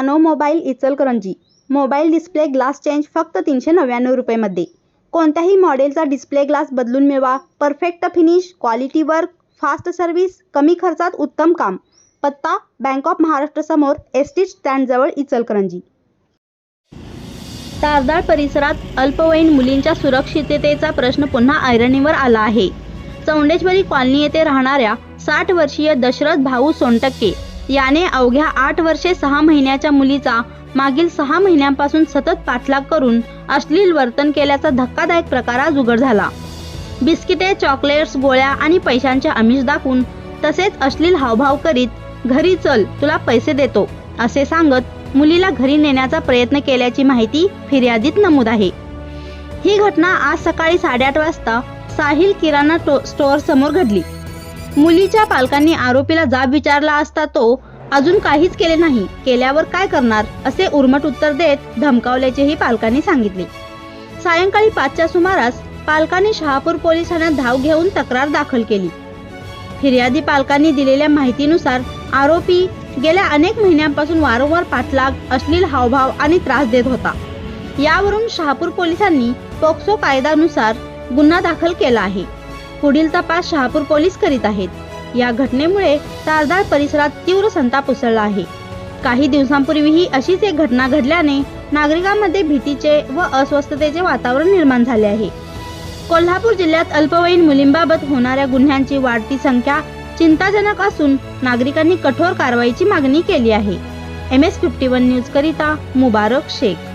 नानो mobile Ichalkaranji. Mobile display glass change फक्त 399 रुपयेमध्ये। कोणत्याही मॉडेलचा डिस्प्ले ग्लास बदलून मिळवा। Perfect finish, quality work, fast service, कमी खर्चात उत्तम काम। पत्ता बँक ऑफ महाराष्ट्र समोर एसटी स्टँड जवळ इचलकरंजी। तारदाळ परिसरात अल्पवयीन मुलींच्या सुरक्षिततेचा प्रश्न पुन्हा ऐरणीवर आला आहे। चौंडेश्वरी कॉलनी येथे राहणाऱ्या 60 वर्षीय दशरथ भाऊ सोनटक्के याने अवघ्या 8 वर्षे 6 महिन्याच्या मुलीचा मागील 6 महिन्यांपासून सतत पाठलाग करून अश्लील वर्तन केल्याचा धक्कादायक प्रकार आज उघड झाला। बिस्किटे, चॉकलेट्स, गोळ्या आणि पैशांचे आमिष दाखवून तसेच अश्लील हावभाव करीत घरी चल तुला पैसे देतो असे सांगत मुलीला घरी नेण्याचा प्रयत्न केल्याची माहिती फिर्यादीत नमूद आहे। ही घटना आज सकाळी 8:30 वाजता साहिल किराणा स्टोअर समोर घडली। मुलीच्या पालकांनी आरोपीला जाब विचारला असता तो अजून काहीच केले नाही, केल्यावर काय करणार असे उर्मट उत्तर देत धमकावल्याचेही पालकांनी सांगितले। सायंकाळी 5च्या सुमारास पालकांनी शहापूर पोलीस ठाण्यात धाव घेऊन तक्रार दाखल केली। फिर्यादी पालकांनी दिलेल्या माहितीनुसार आरोपी गेल्या अनेक महिन्यांपासून वारंवार पाठलाग, अश्लील हावभाव आणि त्रास देत होता। यावरून शहापूर पोलिसांनी पोक्सो कायद्यानुसार गुन्हा दाखल केला आहे। पुढील तपास शहापूर पोलीस करीत आहेत। या घटनेमुळे तारदाळ परिसरात तीव्र संताप उसळला आहे। काही दिवसांपूर्वीही अशीच एक घटना घडल्याने नागरिकांमध्ये भीतीचे व अस्वस्थतेचे वातावरण निर्माण झाले आहे। कोल्हापूर जिल्ह्यात अल्पवयीन मुलींबाबत होणाऱ्या गुन्ह्यांची वाढती संख्या चिंताजनक असून नागरिकांनी कठोर कारवाईची मागणी केली आहे। MS51 न्यूज करिता मुबारक शेख।